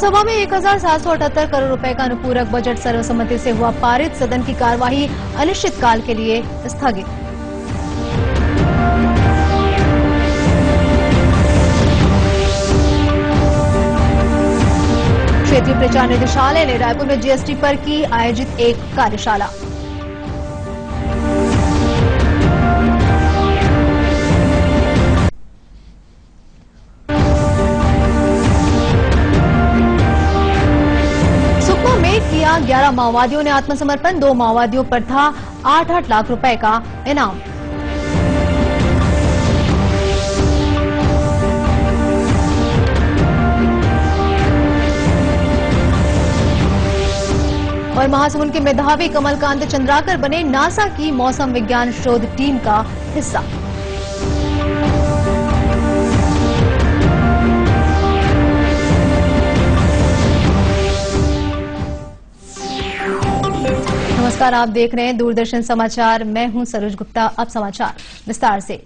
विधानसभा में 1778 करोड़ रुपए का अनुपूरक बजट सर्वसम्मति से हुआ पारित। सदन की कार्यवाही अनिश्चितकाल के लिए स्थगित। क्षेत्रीय प्रचार निदेशालय ने रायपुर में जीएसटी पर की आयोजित एक कार्यशाला। किया 11 माओवादियों ने आत्मसमर्पण। 2 माओवादियों पर था 8-8 लाख रुपए का इनाम। और महासमुंद के मेधावी कमलकांत चंद्राकर बने नासा की मौसम विज्ञान शोध टीम का हिस्सा। नमस्कार, आप देख रहे हैं दूरदर्शन समाचार। मैं हूं सरोज गुप्ता। अब समाचार विस्तार से।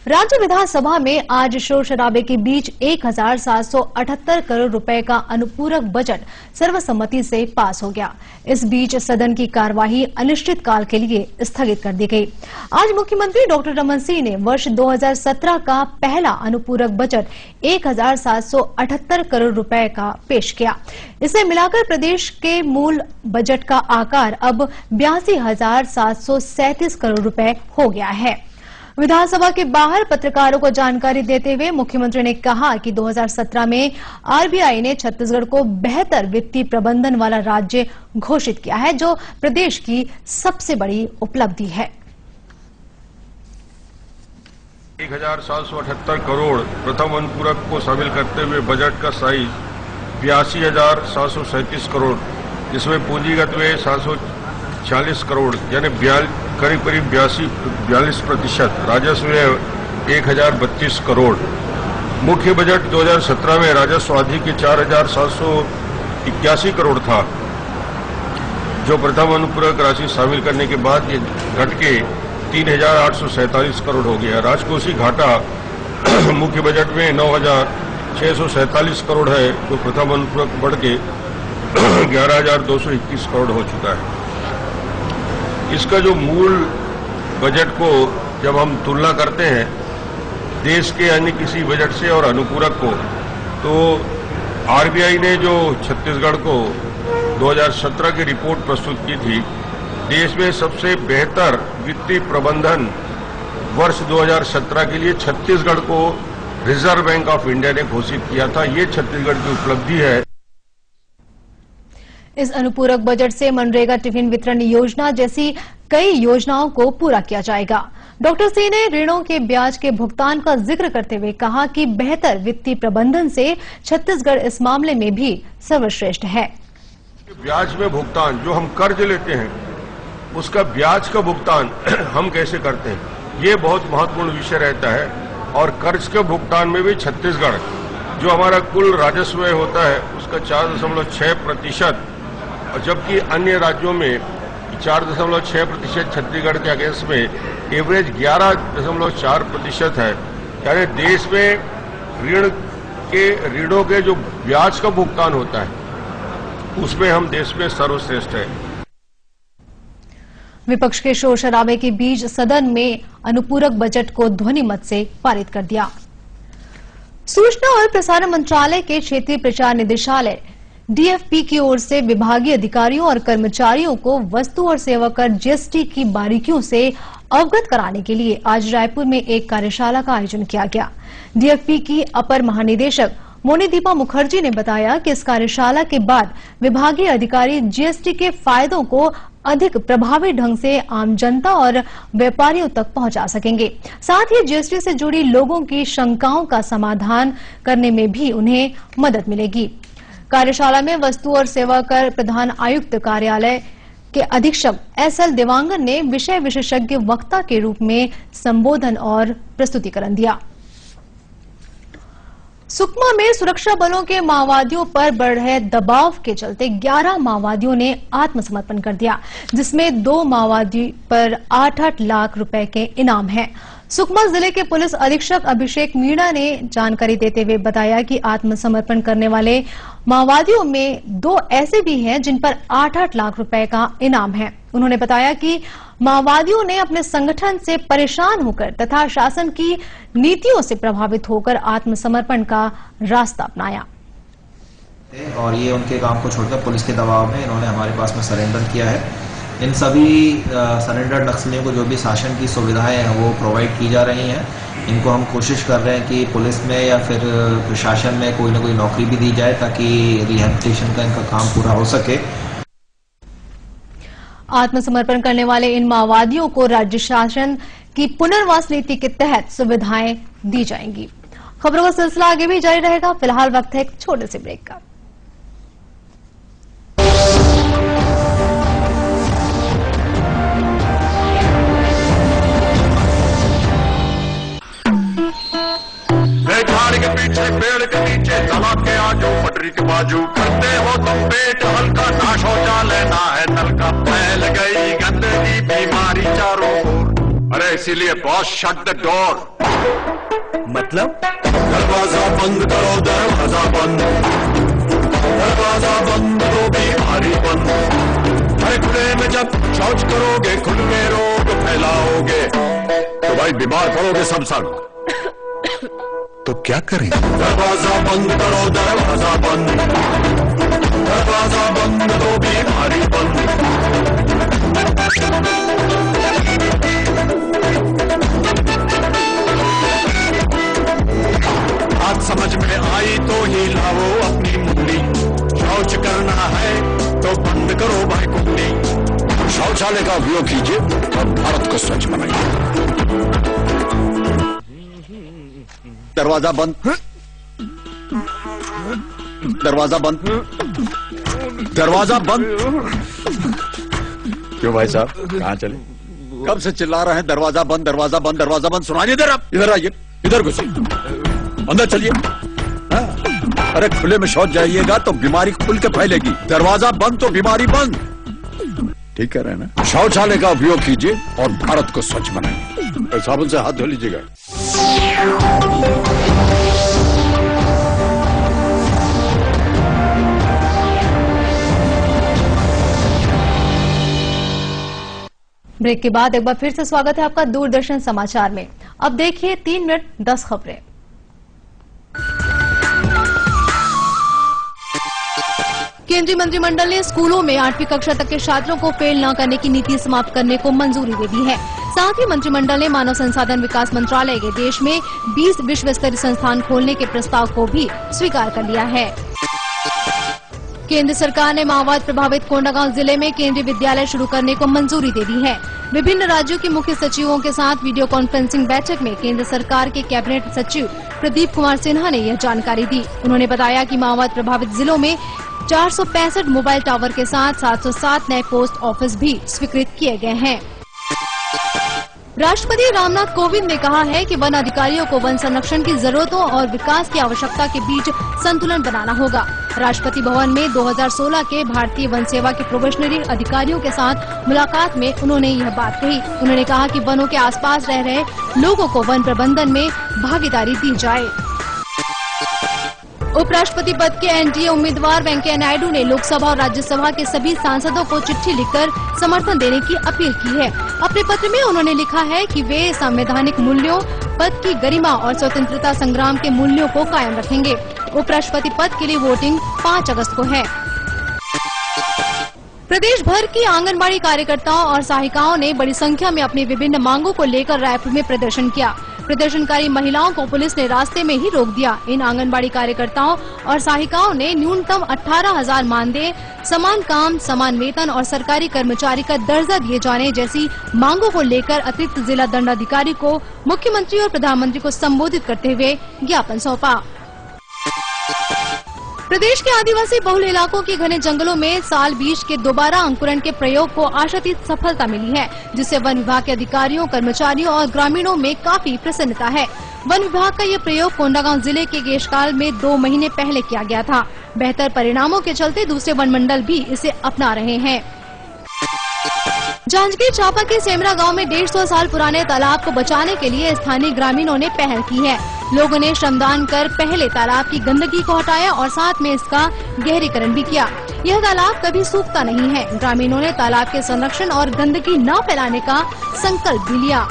राज्य विधानसभा में आज शोर शराबे के बीच 1778 करोड़ रुपए का अनुपूरक बजट सर्वसम्मति से पास हो गया। इस बीच सदन की कार्यवाही अनिश्चितकाल के लिए स्थगित कर दी गई। आज मुख्यमंत्री डॉक्टर रमन सिंह ने वर्ष 2017 का पहला अनुपूरक बजट 1778 करोड़ रुपए का पेश किया। इसे मिलाकर प्रदेश के मूल बजट का आकार अब 82,737 करोड़ रुपए हो गया है। विधानसभा के बाहर पत्रकारों को जानकारी देते हुए मुख्यमंत्री ने कहा कि 2017 में आरबीआई ने छत्तीसगढ़ को बेहतर वित्तीय प्रबंधन वाला राज्य घोषित किया है, जो प्रदेश की सबसे बड़ी उपलब्धि है। 1778 करोड़ प्रथम अनुपूरक को शामिल करते हुए बजट का साइज 82,737 करोड़, जिसमें पूंजीगत व्यय 740 करोड़ यानी करीब 42%, राजस्व 1032 करोड़। मुख्य बजट 2017 में राजस्व अधिक 4,781 करोड़ था, जो प्रथम अनुपूरक राशि शामिल करने के बाद ये घट के 3,847 करोड़ हो गया। राजकोषीय घाटा मुख्य बजट में 9,647 करोड़ है, जो प्रथम अनुपूरक बढ़ के 11,221 करोड़ हो चुका है। इसका जो मूल बजट को जब हम तुलना करते हैं देश के अन्य किसी बजट से और अनुपूरक को, तो आरबीआई ने जो छत्तीसगढ़ को 2017 की रिपोर्ट प्रस्तुत की थी, देश में सबसे बेहतर वित्तीय प्रबंधन वर्ष 2017 के लिए छत्तीसगढ़ को रिजर्व बैंक ऑफ इंडिया ने घोषित किया था। ये छत्तीसगढ़ की उपलब्धि है। इस अनुपूरक बजट से मनरेगा टिफिन वितरण योजना जैसी कई योजनाओं को पूरा किया जाएगा। डॉक्टर सिंह ने ऋणों के ब्याज के भुगतान का जिक्र करते हुए कहा कि बेहतर वित्तीय प्रबंधन से छत्तीसगढ़ इस मामले में भी सर्वश्रेष्ठ है। ब्याज में भुगतान, जो हम कर्ज लेते हैं उसका ब्याज का भुगतान हम कैसे करते हैं, ये बहुत महत्वपूर्ण विषय रहता है। और कर्ज के भुगतान में भी छत्तीसगढ़, जो हमारा कुल राजस्व होता है उसका 4.6%, और जबकि अन्य राज्यों में 4.6% छत्तीसगढ़ के अगेंस्ट में एवरेज 11.4% है। यानी देश में ऋणों के जो ब्याज का भुगतान होता है उसमें हम देश में सर्वश्रेष्ठ है। विपक्ष के शोर शराबे के बीच सदन में अनुपूरक बजट को ध्वनिमत से पारित कर दिया। सूचना और प्रसारण मंत्रालय के क्षेत्रीय प्रचार निदेशालय डीएफपी की ओर से विभागीय अधिकारियों और कर्मचारियों को वस्तु और सेवा कर जीएसटी की बारीकियों से अवगत कराने के लिए आज रायपुर में एक कार्यशाला का आयोजन किया गया। डीएफपी की अपर महानिदेशक मोनीदीपा मुखर्जी ने बताया कि इस कार्यशाला के बाद विभागीय अधिकारी जीएसटी के फायदों को अधिक प्रभावी ढंग से आम जनता और व्यापारियों तक पहुंचा सकेंगे। साथ ही जीएसटी से जुड़ी लोगों की शंकाओं का समाधान करने में भी उन्हें मदद मिलेगी। कार्यशाला में वस्तु और सेवा कर प्रधान आयुक्त कार्यालय के अधीक्षक एसएल देवांगन ने विषय विशेषज्ञ वक्ता के रूप में संबोधन और प्रस्तुतिकरण दिया। सुकमा में सुरक्षा बलों के माओवादियों पर बढ़ रहे दबाव के चलते 11 माओवादियों ने आत्मसमर्पण कर दिया, जिसमें 2 माओवादी पर 8-8 लाख रुपए के इनाम हैं। सुकमा जिले के पुलिस अधीक्षक अभिषेक मीणा ने जानकारी देते हुए बताया कि आत्मसमर्पण करने वाले माओवादियों में 2 ऐसे भी हैं जिन पर 8-8 लाख रुपए का इनाम है। उन्होंने बताया कि माओवादियों ने अपने संगठन से परेशान होकर तथा शासन की नीतियों से प्रभावित होकर आत्मसमर्पण का रास्ता अपनाया और ये उनके काम को छोड़कर पुलिस के दबाव में इन्होंने हमारे पास में सरेंडर किया है। इन सभी सरेंडर नक्सलियों को जो भी शासन की सुविधाएं हैं वो प्रोवाइड की जा रही हैं। इनको हम कोशिश कर रहे हैं कि पुलिस में या फिर प्रशासन में कोई ना कोई नौकरी भी दी जाए ताकि रिहेबिलिटेशन का इनका काम पूरा हो सके। आत्मसमर्पण करने वाले इन माओवादियों को राज्य शासन की पुनर्वास नीति के तहत सुविधाएं दी जाएंगी। खबरों का सिलसिला आगे भी जारी रहेगा। फिलहाल वक्त है एक छोटे से ब्रेक का। झाड़ के पीछे पेड़ के नीचे तालाब के आजू पटरी के बाजू करते हो तुम पेट हल्का ना शौचालय ना है नलका फैल गई गंदगी बीमारी चारों ओर। अरे इसीलिए बॉस शट द डोर। मतलब दरवाजा बंद करो दरवाजा बंद, दरवाजा बंद तो बीमारी बंद। अरे खुले में जब शौच करोगे खुद में रोग फैलाओगे तो भाई बीमार पड़ोगे सब संग। तो क्या करें? दरवाजा बंद करो दरवाजा बंद, दरवाजा बंद तो बीमारी बंद। बात समझ में आई तो ही लाओ अपनी मुंडी। शौच करना है तो बंद करो भाई कुंडी। शौचालय का उपयोग कीजिए और भारत को स्वच्छ बनाइए। दरवाजा बंद, दरवाजा बंद, दरवाजा बंद। क्यों भाई साहब कहाँ चले? कब से चिल्ला रहे हैं दरवाजा बंद, दरवाजा बंद, दरवाजा बंद। सुनाइए इधर, आप इधर आइए, इधर घुसिए, अंदर चलिए। हाँ? अरे खुले में शौच जाइएगा तो बीमारी खुल के फैलेगी। दरवाजा बंद तो बीमारी बंद। ठीक कह रहे हैं ना? शौचालय का उपयोग कीजिए और भारत को स्वच्छ बनाइए। साबुन से हाथ धो लीजिएगा। ब्रेक के बाद एक बार फिर से स्वागत है आपका दूरदर्शन समाचार में। अब देखिए 3 मिनट 10 खबरें। केंद्रीय मंत्रिमंडल ने स्कूलों में 8वीं कक्षा तक के छात्रों को फेल न करने की नीति समाप्त करने को मंजूरी दे दी है। साथ ही मंत्रिमंडल ने मानव संसाधन विकास मंत्रालय के देश में 20 विश्व स्तरीय संस्थान खोलने के प्रस्ताव को भी स्वीकार कर लिया है। केंद्र सरकार ने माओवाद प्रभावित कोंडागांव जिले में केंद्रीय विद्यालय शुरू करने को मंजूरी दे दी है। विभिन्न राज्यों के मुख्य सचिवों के साथ वीडियो कॉन्फ्रेंसिंग बैठक में केंद्र सरकार के कैबिनेट सचिव प्रदीप कुमार सिन्हा ने यह जानकारी दी। उन्होंने बताया कि माओवाद प्रभावित जिलों में 465 मोबाइल टावर के साथ 707 नए पोस्ट ऑफिस भी स्वीकृत किए गए हैं। राष्ट्रपति रामनाथ कोविंद ने कहा है कि वन अधिकारियों को वन संरक्षण की जरूरतों और विकास की आवश्यकता के बीच संतुलन बनाना होगा। राष्ट्रपति भवन में 2016 के भारतीय वन सेवा के प्रोबेशनरी अधिकारियों के साथ मुलाकात में उन्होंने यह बात कही। उन्होंने कहा कि वनों के आसपास रह रहे लोगों को वन प्रबंधन में भागीदारी दी जाए। उपराष्ट्रपति पद के एनडीए उम्मीदवार वेंकैया नायडू ने लोकसभा और राज्यसभा के सभी सांसदों को चिट्ठी लिखकर समर्थन देने की अपील की है। अपने पत्र में उन्होंने लिखा है कि वे संवैधानिक मूल्यों, पद की गरिमा और स्वतंत्रता संग्राम के मूल्यों को कायम रखेंगे। उपराष्ट्रपति पद के लिए वोटिंग 5 अगस्त को है। प्रदेश भर की आंगनबाड़ी कार्यकर्ताओं और सहायिकाओं ने बड़ी संख्या में अपनी विभिन्न मांगों को लेकर रायपुर में प्रदर्शन किया। प्रदर्शनकारी महिलाओं को पुलिस ने रास्ते में ही रोक दिया। इन आंगनबाड़ी कार्यकर्ताओं और सहायिकाओं ने न्यूनतम 18,000 मानदेय, समान काम, समान वेतन और सरकारी कर्मचारी का दर्जा दिए जाने जैसी मांगों को लेकर अतिरिक्त जिला दंडाधिकारी को मुख्यमंत्री और प्रधानमंत्री को संबोधित करते हुए ज्ञापन सौंपा। प्रदेश के आदिवासी बहुल इलाकों के घने जंगलों में साल बीज के दोबारा अंकुरण के प्रयोग को आशातीत सफलता मिली है, जिससे वन विभाग के अधिकारियों, कर्मचारियों और ग्रामीणों में काफी प्रसन्नता है। वन विभाग का ये प्रयोग कोंडागांव जिले के केशकाल में 2 महीने पहले किया गया था। बेहतर परिणामों के चलते दूसरे वन मंडल भी इसे अपना रहे हैं। जांजगीर चांपा के सेमरा गांव में 150 साल पुराने तालाब को बचाने के लिए स्थानीय ग्रामीणों ने पहल की है। लोगों ने श्रमदान कर पहले तालाब की गंदगी को हटाया और साथ में इसका गहरीकरण भी किया। यह तालाब कभी सूखता नहीं है। ग्रामीणों ने तालाब के संरक्षण और गंदगी न फैलाने का संकल्प भी लिया।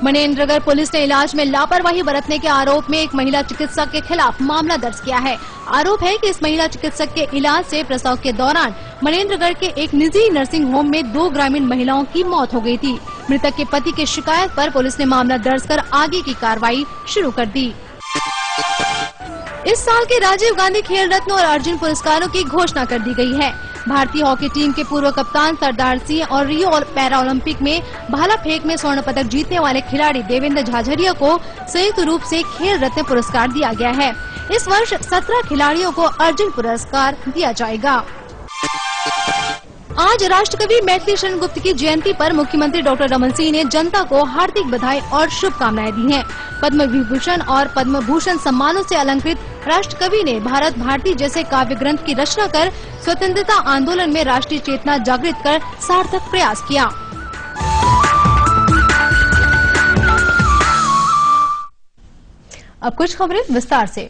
मनेन्द्रगढ़ पुलिस ने इलाज में लापरवाही बरतने के आरोप में एक महिला चिकित्सक के खिलाफ मामला दर्ज किया है। आरोप है कि इस महिला चिकित्सक के इलाज से प्रसव के दौरान मनेन्द्रगढ़ के एक निजी नर्सिंग होम में 2 ग्रामीण महिलाओं की मौत हो गई थी। मृतक के पति की शिकायत पर पुलिस ने मामला दर्ज कर आगे की कार्रवाई शुरू कर दी। इस साल के राजीव गांधी खेल रत्न और अर्जुन पुरस्कारों की घोषणा कर दी गई है। भारतीय हॉकी टीम के पूर्व कप्तान सरदार सिंह और रियो पैरा ओलंपिक में भाला फेंक में स्वर्ण पदक जीतने वाले खिलाड़ी देवेंद्र झाझरिया को संयुक्त रूप से खेल रत्न पुरस्कार दिया गया है। इस वर्ष 17 खिलाड़ियों को अर्जुन पुरस्कार दिया जाएगा। आज राष्ट्रकवि मैथिली शरण गुप्त की जयंती पर मुख्यमंत्री डॉक्टर रमन सिंह ने जनता को हार्दिक बधाई और शुभकामनाएं दी हैं। पद्म विभूषण और पद्म भूषण सम्मानों से अलंकृत राष्ट्रकवि ने भारत भारती जैसे काव्य ग्रंथ की रचना कर स्वतंत्रता आंदोलन में राष्ट्रीय चेतना जागृत कर सार्थक प्रयास किया। अब कुछ खबरें विस्तार से।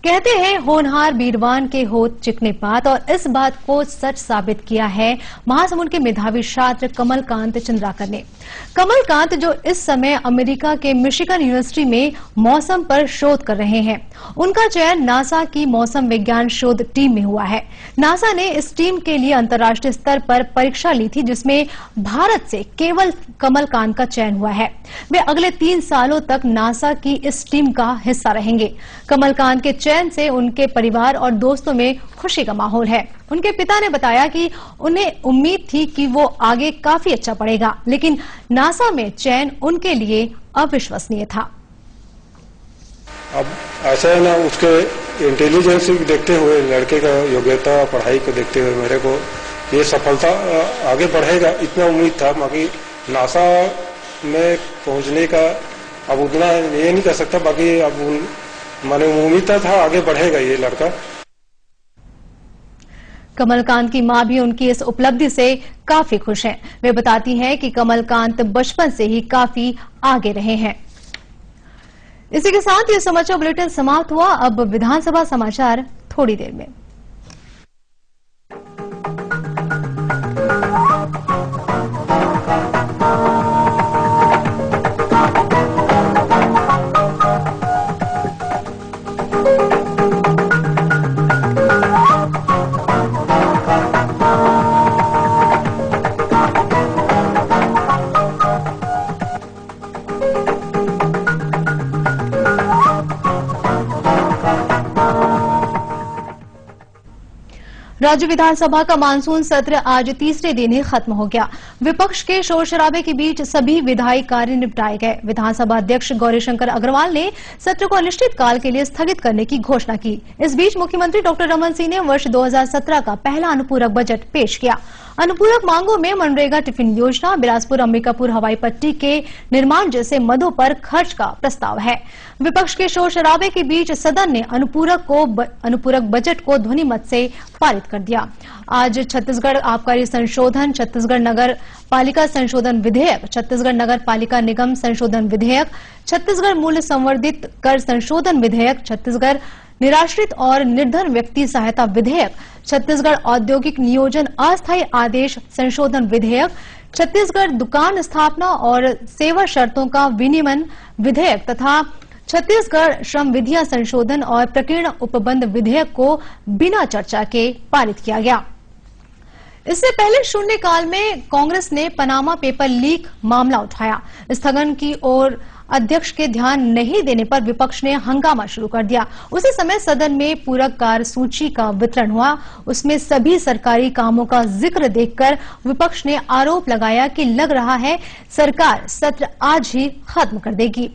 कहते हैं होनहार बीरवान के होत चिकने पात, और इस बात को सच साबित किया है महासमुंद के मेधावी छात्र कमलकांत चंद्राकर ने। कमलकांत जो इस समय अमेरिका के मिशिगन यूनिवर्सिटी में मौसम पर शोध कर रहे हैं, उनका चयन नासा की मौसम विज्ञान शोध टीम में हुआ है। नासा ने इस टीम के लिए अंतर्राष्ट्रीय स्तर पर परीक्षा ली थी, जिसमें भारत से केवल कमलकांत का चयन हुआ है। वे अगले 3 सालों तक नासा की इस टीम का हिस्सा रहेंगे। कमलकांत के चयन से उनके परिवार और दोस्तों में खुशी का माहौल है। उनके पिता ने बताया कि उन्हें उम्मीद थी कि वो आगे काफी अच्छा पढ़ेगा, लेकिन नासा में चयन उनके लिए अविश्वसनीय था। अब ऐसा है ना, उसके इंटेलिजेंस देखते हुए, लड़के का योग्यता पढ़ाई को देखते हुए मेरे को ये सफलता आगे बढ़ेगा इतना उम्मीद था। बाकी नासा में पहुंचने का अब उतना ये नहीं कर सकता, बाकी अब मैंने उम्मीद था आगे बढ़ेगा ये लड़का। कमलकांत की मां भी उनकी इस उपलब्धि से काफी खुश हैं। वे बताती हैं कि कमलकांत बचपन से ही काफी आगे रहे हैं। इसी के साथ ये समाचार बुलेटिन समाप्त हुआ। अब विधानसभा समाचार थोड़ी देर में। राज्य विधानसभा का मानसून सत्र आज तीसरे दिन ही खत्म हो गया। विपक्ष के शोर शराबे के बीच सभी विधायी कार्य निपटाए गए। विधानसभा अध्यक्ष गौरीशंकर अग्रवाल ने सत्र को अनिश्चित काल के लिए स्थगित करने की घोषणा की। इस बीच मुख्यमंत्री डॉक्टर रमन सिंह ने वर्ष 2017 का पहला अनुपूरक बजट पेश किया। अनुपूरक मांगों में मनरेगा टिफिन योजना, बिलासपुर अंबिकापुर हवाई पट्टी के निर्माण जैसे मदों पर खर्च का प्रस्ताव है। विपक्ष के शोर शराबे के बीच सदन ने अनुपूरक बजट को ध्वनिमत से पारित कर दिया। आज छत्तीसगढ़ आबकारी संशोधन, छत्तीसगढ़ नगर पालिका संशोधन विधेयक, छत्तीसगढ़ नगर पालिका निगम संशोधन विधेयक, छत्तीसगढ़ मूल्य संवर्धित कर संशोधन विधेयक, छत्तीसगढ़ निराश्रित और निर्धन व्यक्ति सहायता विधेयक, छत्तीसगढ़ औद्योगिक नियोजन अस्थायी आदेश संशोधन विधेयक, छत्तीसगढ़ दुकान स्थापना और सेवा शर्तों का विनियमन विधेयक तथा छत्तीसगढ़ श्रम विधियां संशोधन और प्रकीर्ण उपबंध विधेयक को बिना चर्चा के पारित किया गया। इससे पहले शून्यकाल में कांग्रेस ने पनामा पेपर लीक मामला उठाया। स्थगन की ओर अध्यक्ष के ध्यान नहीं देने पर विपक्ष ने हंगामा शुरू कर दिया। उसी समय सदन में पूरक कार्य सूची का वितरण हुआ। उसमें सभी सरकारी कामों का जिक्र देखकर विपक्ष ने आरोप लगाया कि लग रहा है सरकार सत्र आज ही खत्म कर देगी।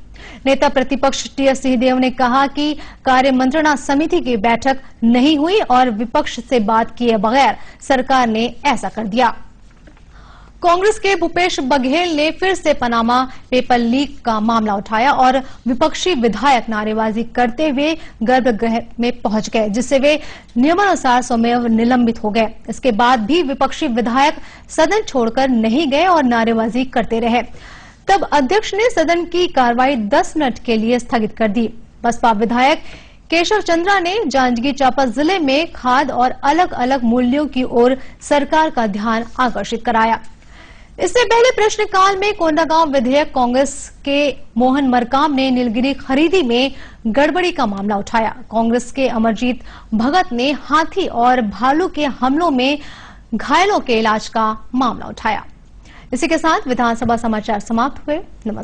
नेता प्रतिपक्ष टीएस सिंहदेव ने कहा कि कार्य मंत्रणा समिति की बैठक नहीं हुई और विपक्ष से बात किए बगैर सरकार ने ऐसा कर दिया। कांग्रेस के भूपेश बघेल ने फिर से पनामा पेपर लीक का मामला उठाया और विपक्षी विधायक नारेबाजी करते हुए गर्भगृह में पहुंच गए, जिससे वे नियमानुसार स्वमेव निलंबित हो गए। इसके बाद भी विपक्षी विधायक सदन छोड़कर नहीं गए और नारेबाजी करते रहे। तब अध्यक्ष ने सदन की कार्रवाई 10 मिनट के लिए स्थगित कर दी। बसपा विधायक केशव चंद्रा ने जांजगीर चांपा जिले में खाद और अलग अलग मूल्यों की ओर सरकार का ध्यान आकर्षित कराया। इससे पहले प्रश्नकाल में कोंडागांव विधेयक कांग्रेस के मोहन मरकाम ने नीलगिरी खरीदी में गड़बड़ी का मामला उठाया। कांग्रेस के अमरजीत भगत ने हाथी और भालू के हमलों में घायलों के इलाज का मामला उठाया। इसी के साथ विधानसभा समाचार समाप्त हुए। नमस्कार।